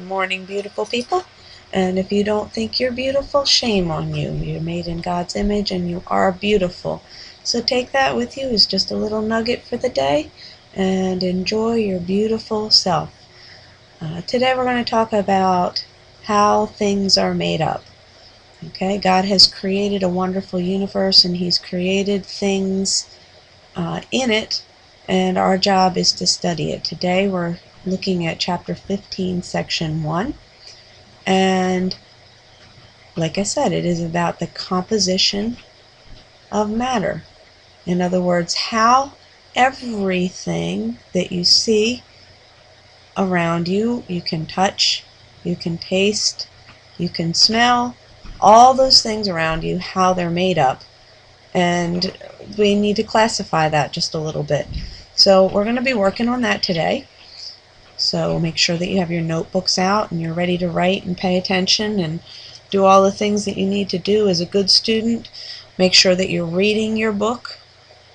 Morning, beautiful people. And if you don't think you're beautiful, shame on you. You're made in God's image and you are beautiful. So take that with you as just a little nugget for the day and enjoy your beautiful self. Today we're going to talk about how things are made up. Okay, God has created a wonderful universe and He's created things in it, and our job is to study it. Today we're looking at chapter 15, section 1. And like I said, it is about the composition of matter. In other words, how everything that you see around you, you can touch, you can taste, you can smell, all those things around you, how they're made up. And we need to classify that just a little bit. So we're going to be working on that today. So make sure that you have your notebooks out and you're ready to write and pay attention and do all the things that you need to do as a good student. Make sure that you're reading your book.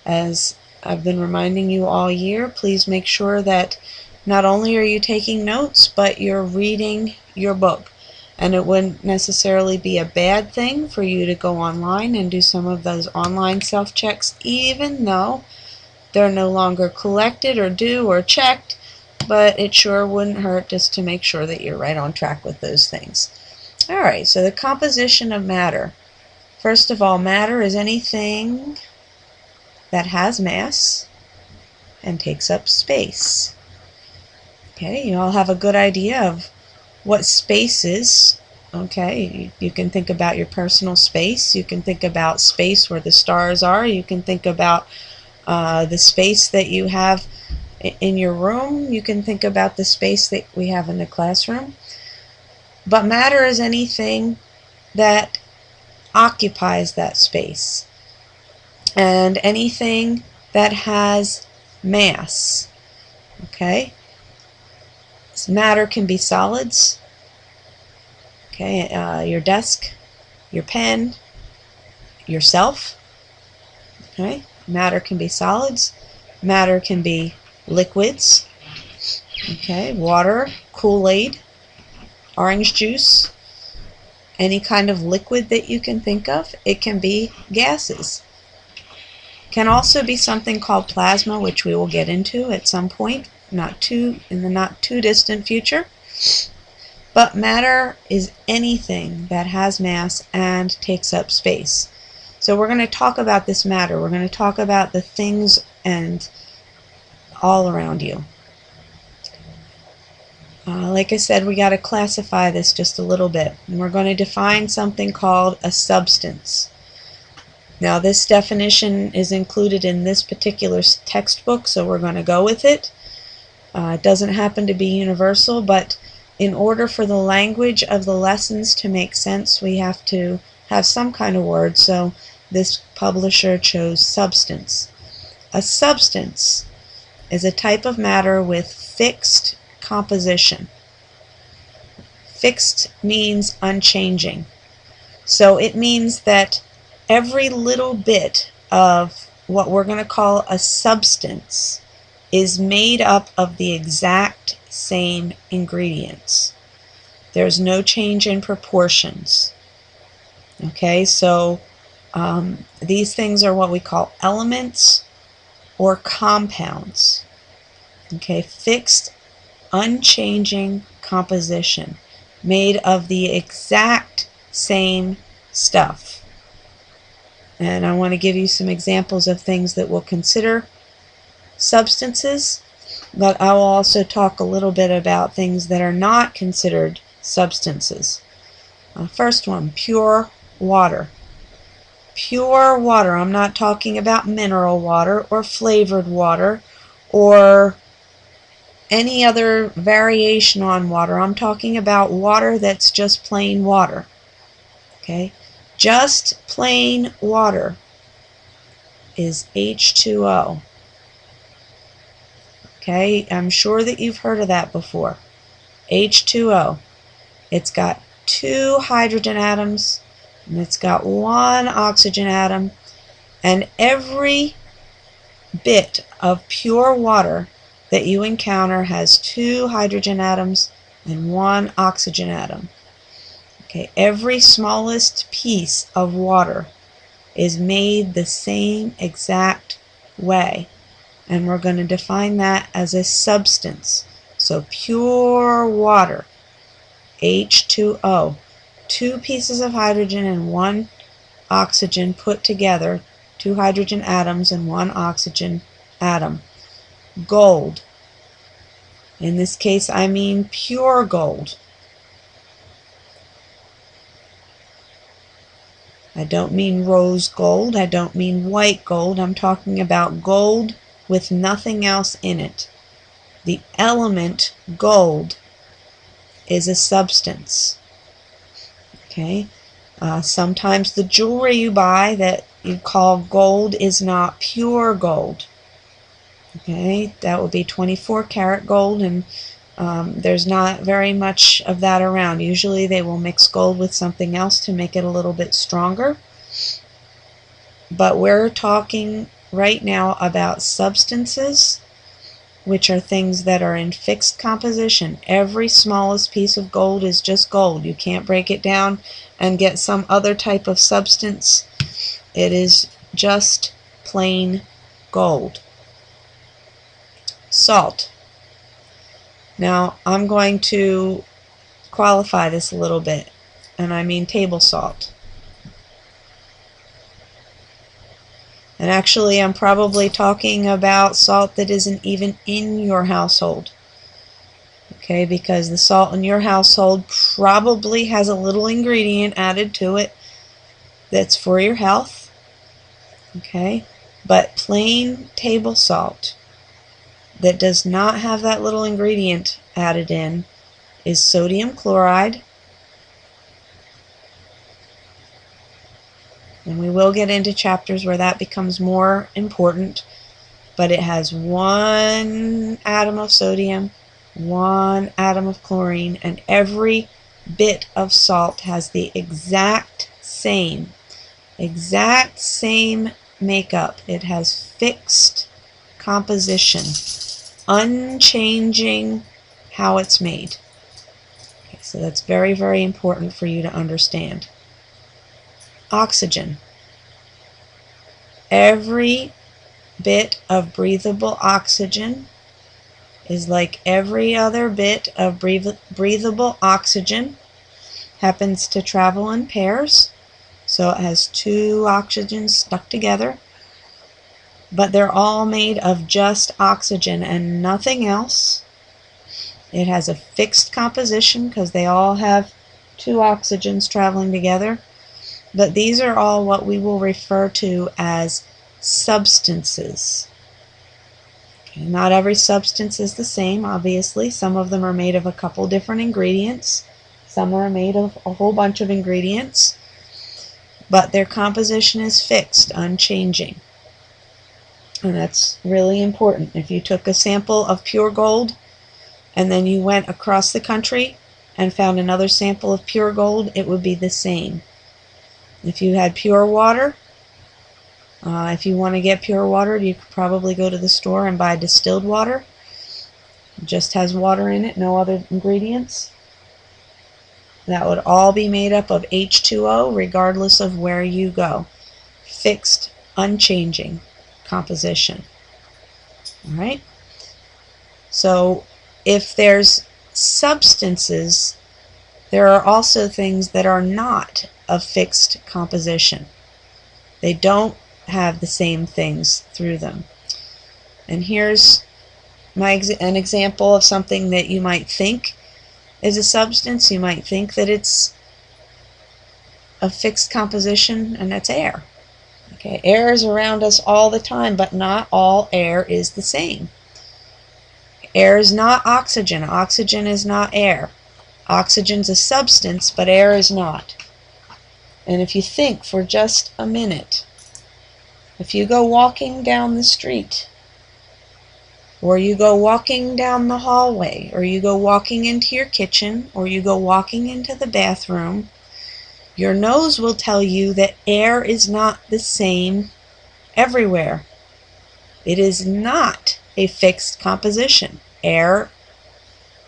As I've been reminding you all year, please make sure that not only are you taking notes, but you're reading your book. And it wouldn't necessarily be a bad thing for you to go online and do some of those online self-checks, even though they're no longer collected or due or checked. But it sure wouldn't hurt just to make sure that you're right on track with those things. Alright, so the composition of matter. First of all, matter is anything that has mass and takes up space. Okay, you all have a good idea of what space is. Okay, you can think about your personal space. You can think about space where the stars are. You can think about the space that you have in your room. You can think about the space that we have in the classroom. But matter is anything that occupies that space, and anything that has mass. Okay, matter can be solids. Okay, your desk, your pen, yourself. Okay, matter can be solids. Matter can be liquids. Okay, water, Kool-Aid, orange juice, any kind of liquid that you can think of. It can be gases. Can also be something called plasma, which we will get into at some point, in the not too distant future. But matter is anything that has mass and takes up space. So we're going to talk about this matter. We're going to talk about the things and all around you. Like I said, we got to classify this just a little bit. And we're going to define something called a substance. Now this definition is included in this particular textbook, so we're going to go with it. It doesn't happen to be universal, but in order for the language of the lessons to make sense, we have to have some kind of word, so this publisher chose substance. A substance is a type of matter with fixed composition. Fixed means unchanging. So it means that every little bit of what we're going to call a substance is made up of the exact same ingredients. There's no change in proportions. Okay, so these things are what we call elements or compounds. Okay, fixed, unchanging composition made of the exact same stuff. And I want to give you some examples of things that we'll consider substances, but I will also talk a little bit about things that are not considered substances. First one, pure water. Pure water. I'm not talking about mineral water or flavored water or any other variation on water. I'm talking about water that's just plain water. Okay? Just plain water is H2O. Okay? I'm sure that you've heard of that before. H2O. It's got 2 hydrogen atoms and it's got 1 oxygen atom, and every bit of pure water that you encounter has 2 hydrogen atoms and 1 oxygen atom. Okay, every smallest piece of water is made the same exact way, and we're going to define that as a substance. So pure water, H2O, 2 pieces of hydrogen and 1 oxygen put together, 2 hydrogen atoms and 1 oxygen atom. Gold. In this case, I mean pure gold. I don't mean rose gold. I don't mean white gold. I'm talking about gold with nothing else in it. The element gold is a substance. Okay. Sometimes the jewelry you buy that you call gold is not pure gold. Okay, that would be 24 karat gold, and there's not very much of that around. Usually they will mix gold with something else to make it a little bit stronger. But we're talking right now about substances, which are things that are in fixed composition. Every smallest piece of gold is just gold. You can't break it down and get some other type of substance. It is just plain gold. Salt. Now I'm going to qualify this a little bit, and I mean table salt. And actually I'm probably talking about salt that isn't even in your household. Okay, because the salt in your household probably has a little ingredient added to it that's for your health. Okay, but plain table salt that does not have that little ingredient added in is sodium chloride. And we will get into chapters where that becomes more important, but it has 1 atom of sodium, 1 atom of chlorine, and every bit of salt has the exact same makeup. It has fixed composition, unchanging how it's made. Okay, so that's very, very important for you to understand. Oxygen. Every bit of breathable oxygen is like every other bit of breathable oxygen, happens to travel in pairs, so it has 2 oxygens stuck together, but they're all made of just oxygen and nothing else. It has a fixed composition because they all have 2 oxygens traveling together, but these are all what we will refer to as substances. Okay, not every substance is the same, obviously. Some of them are made of a couple different ingredients. Some are made of a whole bunch of ingredients, but their composition is fixed, unchanging. And that's really important. If you took a sample of pure gold and then you went across the country and found another sample of pure gold, it would be the same. If you had pure water, if you want to get pure water, you could probably go to the store and buy distilled water. It just has water in it, no other ingredients. That would all be made up of H2O regardless of where you go. Fixed, unchanging composition. Alright? So if there's substances, there are also things that are not of fixed composition. They don't have the same things through them. And here's an example of something that you might think is a substance. You might think that it's a fixed composition, and that's air. Okay, air is around us all the time, but not all air is the same. Air is not oxygen. Oxygen is not air. Oxygen's a substance, but air is not. And if you think for just a minute, if you go walking down the street, or you go walking down the hallway, or you go walking into your kitchen, or you go walking into the bathroom, your nose will tell you that air is not the same everywhere. It is not a fixed composition. Air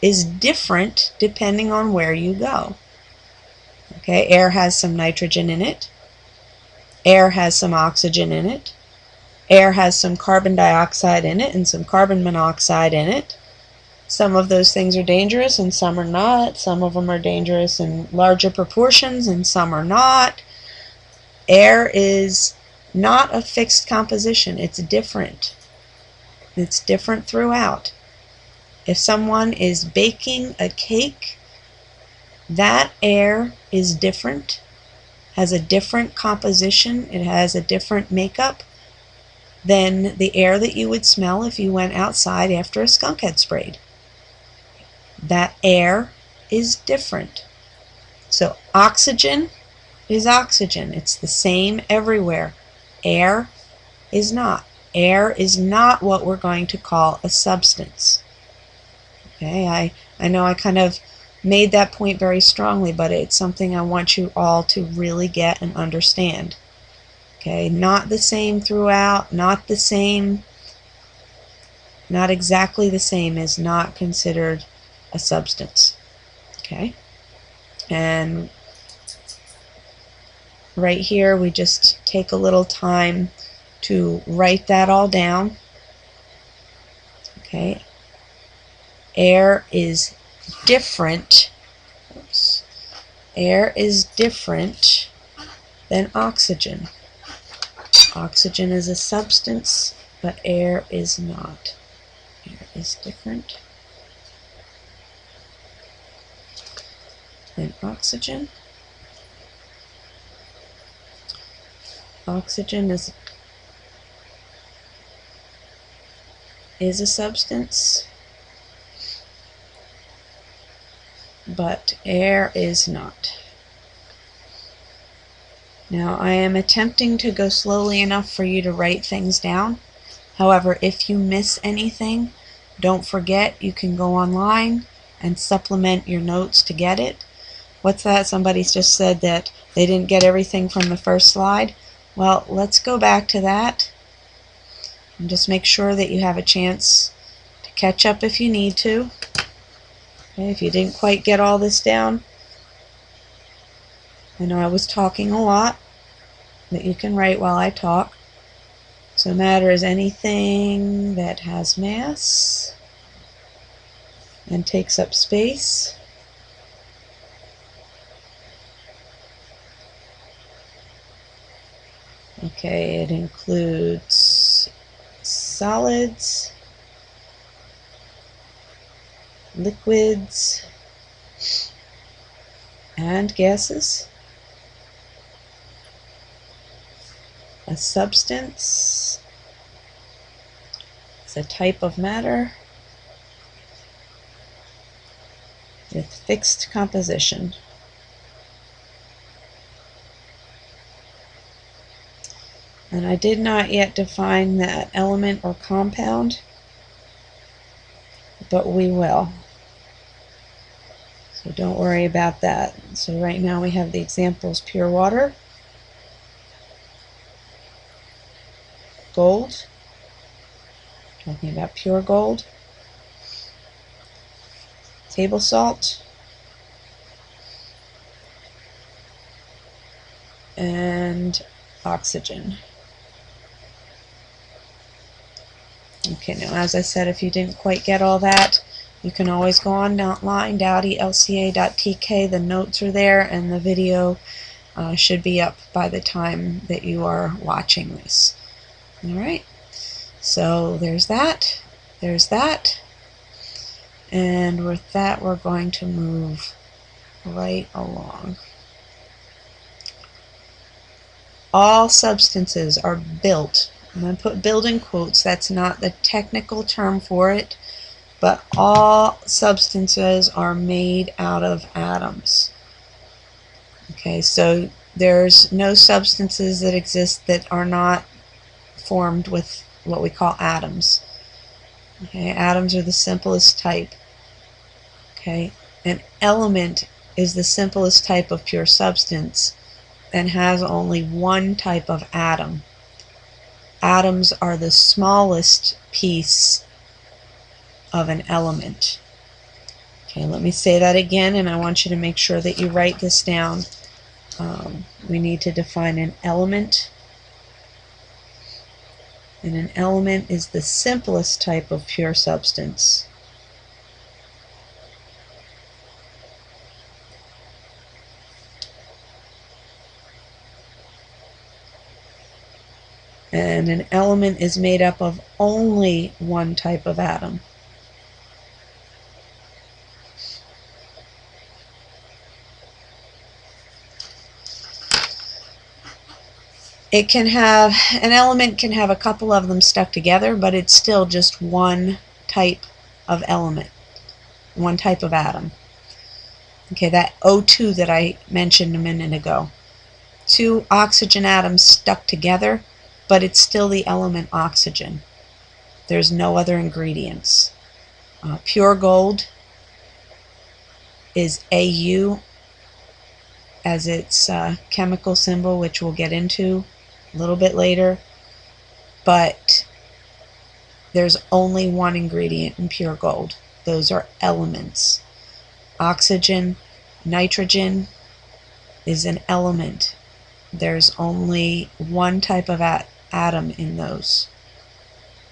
is different depending on where you go. Okay, air has some nitrogen in it. Air has some oxygen in it. Air has some carbon dioxide in it and some carbon monoxide in it. Some of those things are dangerous and some are not. Some of them are dangerous in larger proportions and some are not. Air is not a fixed composition. It's different. It's different throughout. If someone is baking a cake, that air is different, has a different composition, it has a different makeup than the air that you would smell if you went outside after a skunk had sprayed. That air is different. So oxygen is oxygen. It's the same everywhere. Air is not. Air is not what we're going to call a substance. Okay, I know I kind of made that point very strongly, but it's something I want you all to really get and understand. Okay, not the same throughout, not the same, not exactly the same is not considered a substance. Okay, and right here we just take a little time to write that all down. Okay, air is different. Oops. Air is different than oxygen. Oxygen is a substance, but air is not. Air is different than oxygen. Oxygen is a substance, but air is not. Now, I am attempting to go slowly enough for you to write things down. However, if you miss anything, don't forget you can go online and supplement your notes to get it. What's that? Somebody's just said that they didn't get everything from the first slide. Well, let's go back to that and just make sure that you have a chance to catch up if you need to. Okay, if you didn't quite get all this down, I know I was talking a lot, but you can write while I talk. So matter is anything that has mass and takes up space. Okay, it includes solids, liquids, and gases. A substance is a type of matter with fixed composition. And I did not yet define that element or compound, but we will. So don't worry about that. So right now we have the examples: pure water, gold, talking about pure gold, table salt, and oxygen. Okay, now as I said, if you didn't quite get all that, you can always go online, doughtylca.tk. The notes are there, and the video should be up by the time that you are watching this. Alright, so there's that, and with that we're going to move right along. All substances are built. I'm going to put build in quotes. That's not the technical term for it, but all substances are made out of atoms. Okay, so there's no substances that exist that are not formed with what we call atoms. Okay, atoms are the simplest type. Okay, an element is the simplest type of pure substance and has only one type of atom. Atoms are the smallest piece of an element. Okay, let me say that again, and I want you to make sure that you write this down. We need to define an element, and an element is the simplest type of pure substance. And an element is made up of only one type of atom. An element can have a couple of them stuck together, but it's still just one type of element, one type of atom. Okay, that O2 that I mentioned a minute ago. Two oxygen atoms stuck together, but it's still the element oxygen. There's no other ingredients. Pure gold is AU as its chemical symbol, which we'll get into a little bit later, but there's only one ingredient in pure gold. Those are elements. Oxygen, nitrogen is an element. There's only one type of atom in those.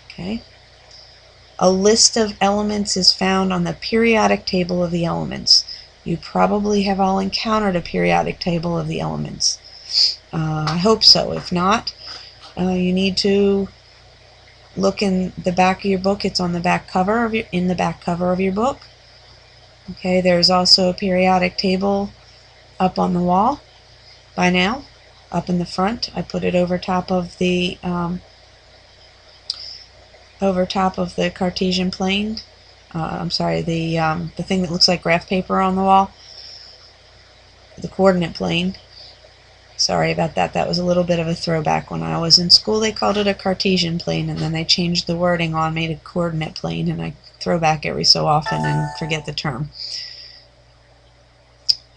Okay? A list of elements is found on the periodic table of the elements. You probably have all encountered a periodic table of the elements. I hope so. If not, you need to look in the back of your book. It's on the back cover of your book. Okay, there's also a periodic table up on the wall by now, up in the front. I put it over top of the Cartesian plane. I'm sorry, the thing that looks like graph paper on the wall, the coordinate plane. Sorry about that. That was a little bit of a throwback. When I was in school, they called it a Cartesian plane, and then they changed the wording on, made a coordinate plane, and I throw back every so often and forget the term.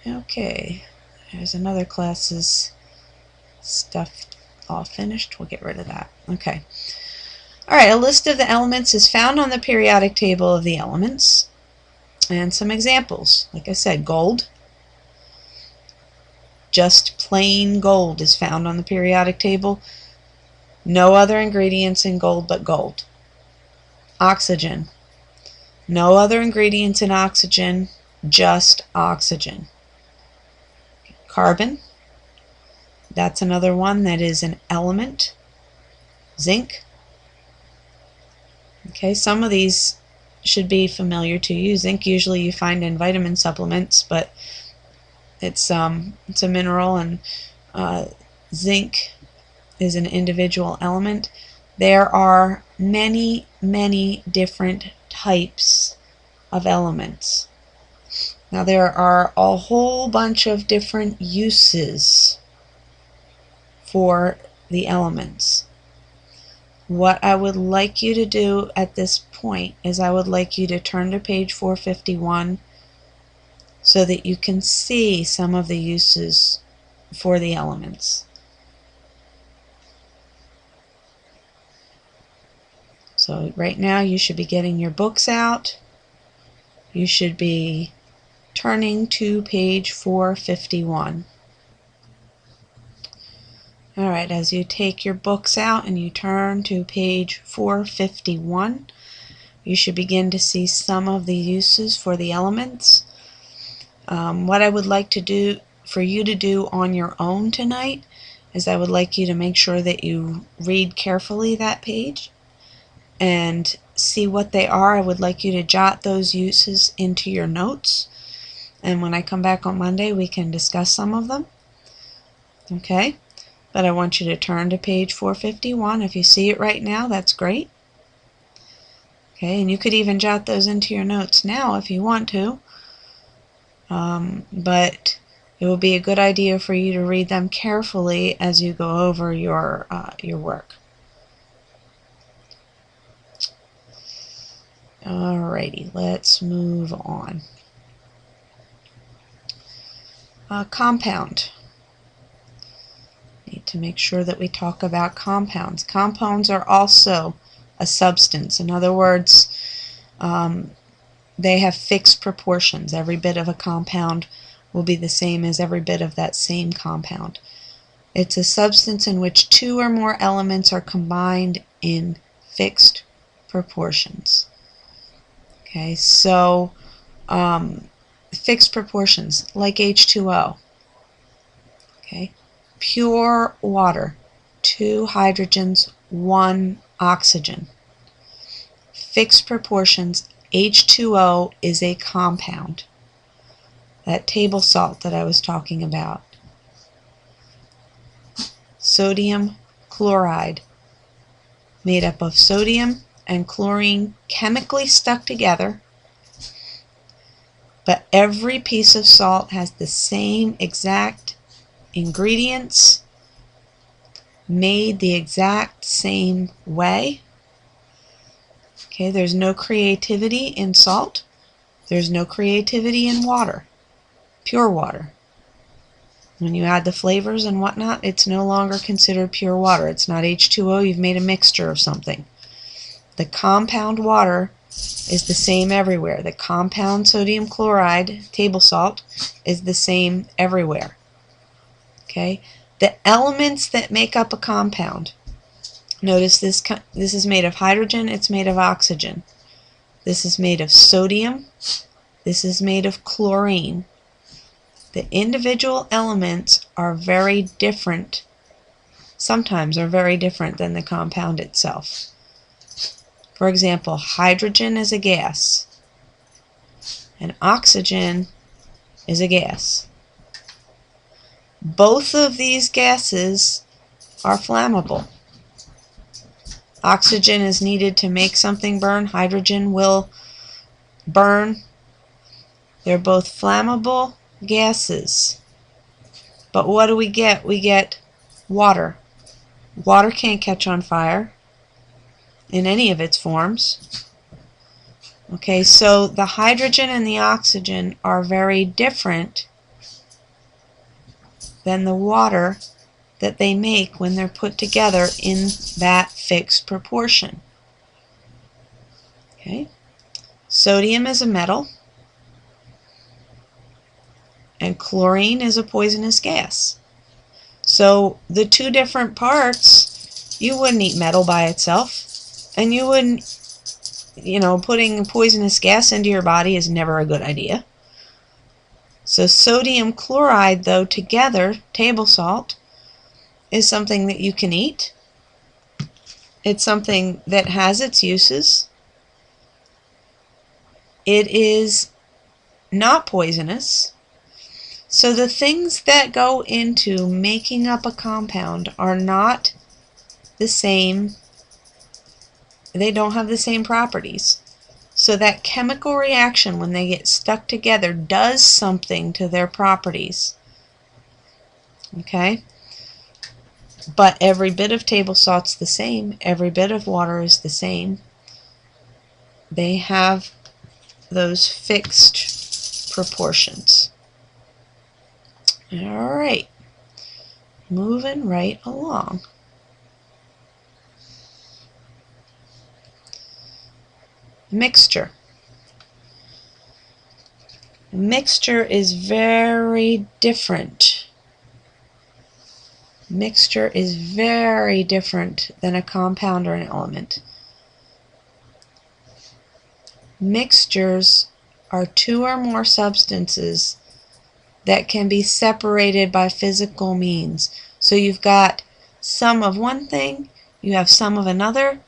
Okay, there's another class's stuff all finished. We'll get rid of that. Okay. All right, a list of the elements is found on the periodic table of the elements. And some examples. Like I said, gold. Just plain gold is found on the periodic table. No other ingredients in gold but gold. Oxygen. No other ingredients in oxygen, just oxygen. Carbon. That's another one that is an element. Zinc. Okay, some of these should be familiar to you. Zinc usually you find in vitamin supplements, but it's a mineral, and zinc is an individual element. There are many, many different types of elements. Now there are a whole bunch of different uses for the elements. What I would like you to do at this point is I would like you to turn to page 451 so that you can see some of the uses for the elements. So right now you should be getting your books out. You should be turning to page 451. Alright, as you take your books out and you turn to page 451, you should begin to see some of the uses for the elements. What I would like to do for you to do on your own tonight is I would like you to make sure that you read carefully that page and see what they are. I would like you to jot those uses into your notes, and when I come back on Monday we can discuss some of them. Okay? But I want you to turn to page 451. If you see it right now, that's great. Okay, and you could even jot those into your notes now if you want to. But it will be a good idea for you to read them carefully as you go over your work. Alrighty, let's move on. Compound. Need to make sure that we talk about compounds. Compounds are also a substance. In other words, they have fixed proportions. Every bit of a compound will be the same as every bit of that same compound. It's a substance in which two or more elements are combined in fixed proportions. Okay, so fixed proportions, like H2O. Okay, pure water, 2 hydrogens, 1 oxygen. Fixed proportions, H2O is a compound. That table salt that I was talking about. Sodium chloride, made up of sodium and chlorine chemically stuck together, but every piece of salt has the same exact ingredients, made the exact same way. Okay, there's no creativity in salt. There's no creativity in water, pure water. When you add the flavors and whatnot, it's no longer considered pure water. It's not H2O, you've made a mixture of something. The compound water is the same everywhere. The compound sodium chloride, table salt, is the same everywhere. Okay? The elements that make up a compound, notice this is made of hydrogen, it's made of oxygen. This is made of sodium, this is made of chlorine. The individual elements are very different, sometimes are very different than the compound itself. For example, hydrogen is a gas, and oxygen is a gas. Both of these gases are flammable. Oxygen is needed to make something burn, hydrogen will burn. They're both flammable gases. But what do we get? We get water. Water can't catch on fire in any of its forms. Okay, so the hydrogen and the oxygen are very different than the water that they make when they're put together in that fixed proportion. Okay, sodium is a metal, and chlorine is a poisonous gas. So the two different parts, you wouldn't eat metal by itself, and you wouldn't, putting poisonous gas into your body is never a good idea. So sodium chloride, though, together, table salt, is something that you can eat. It's something that has its uses. It is not poisonous. So the things that go into making up a compound are not the same. They don't have the same properties. So that chemical reaction, when they get stuck together, does something to their properties. Okay? But every bit of table salt's the same. Every bit of water is the same. They have those fixed proportions. All right. Moving right along. Mixture. Mixture is very different. Mixture is very different than a compound or an element. Mixtures are two or more substances that can be separated by physical means. So you've got some of one thing, you have some of another,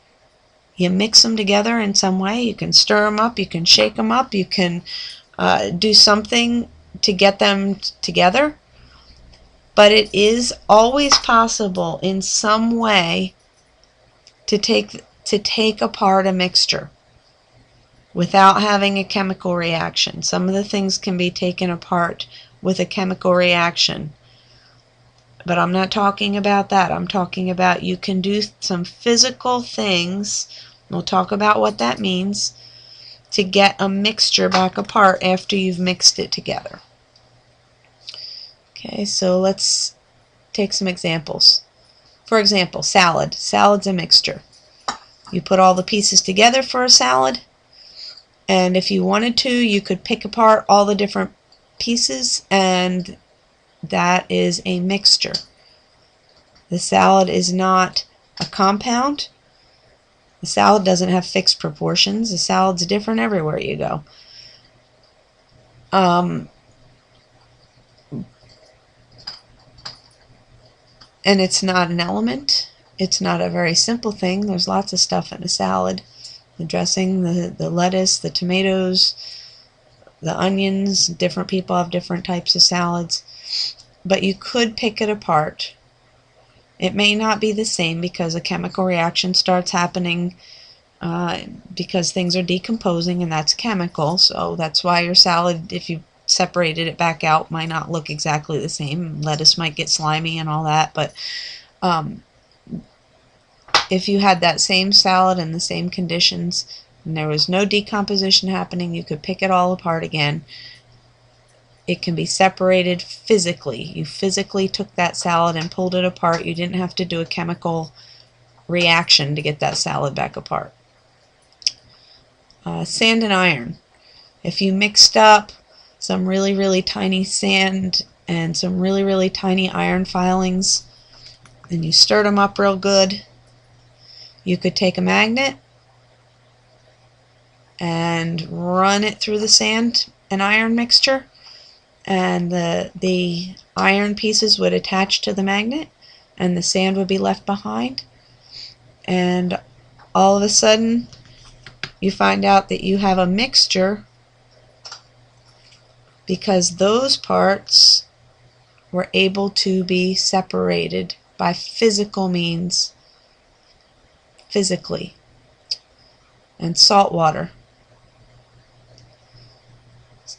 you mix them together in some way. You can stir them up, you can shake them up, you can do something to get them together. But it is always possible in some way to take apart a mixture without having a chemical reaction. Some of the things can be taken apart with a chemical reaction. But I'm not talking about that. I'm talking about you can do some physical things. We'll talk about what that means to get a mixture back apart after you've mixed it together. Okay, so let's take some examples. For example, salad. Salad's a mixture. You put all the pieces together for a salad, And if you wanted to, you could pick apart all the different pieces, and that is a mixture. The salad is not a compound. The salad doesn't have fixed proportions. The salad's different everywhere you go. And it's not an element. It's not a very simple thing. There's lots of stuff in a salad. The dressing, the lettuce, the tomatoes, the onions. Different people have different types of salads. But you could pick it apart. It may not be the same because a chemical reaction starts happening because things are decomposing, and that's chemical. So that's why your salad, if you separated it back out, might not look exactly the same. Lettuce might get slimy and all that. But if you had that same salad in the same conditions and there was no decomposition happening, you could pick it all apart again. It can be separated physically. You physically took that salad and pulled it apart. You didn't have to do a chemical reaction to get that salad back apart. Sand and iron. If you mixed up some really, really tiny sand and some really, really tiny iron filings and you stirred them up real good, you could take a magnet and run it through the sand and iron mixture, and the iron pieces would attach to the magnet and the sand would be left behind, and all of a sudden you find out that you have a mixture because those parts were able to be separated by physical means, physically. And salt water.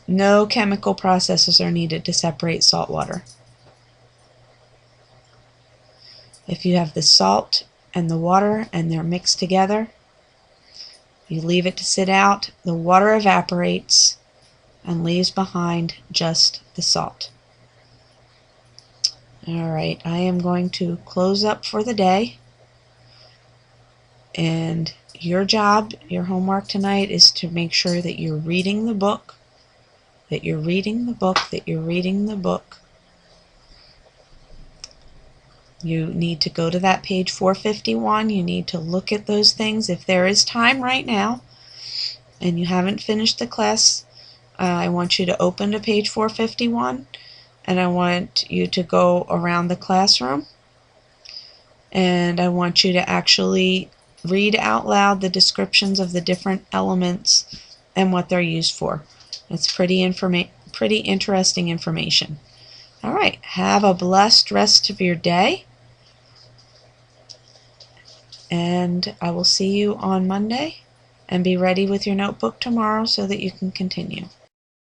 No chemical processes are needed to separate salt water. If you have the salt and the water and they're mixed together, you leave it to sit out, the water evaporates and leaves behind just the salt. Alright, I am going to close up for the day, and your job, your homework tonight is to make sure that you're reading the book, that you're reading the book, that you're reading the book. You need to go to that page 451. You need to look at those things. If there is time right now and you haven't finished the class, I want you to open to page 451, and I want you to go around the classroom, and I want you to actually read out loud the descriptions of the different elements and what they're used for. It's pretty interesting information. All right, have a blessed rest of your day, and I will see you on Monday, and be ready with your notebook tomorrow so that you can continue.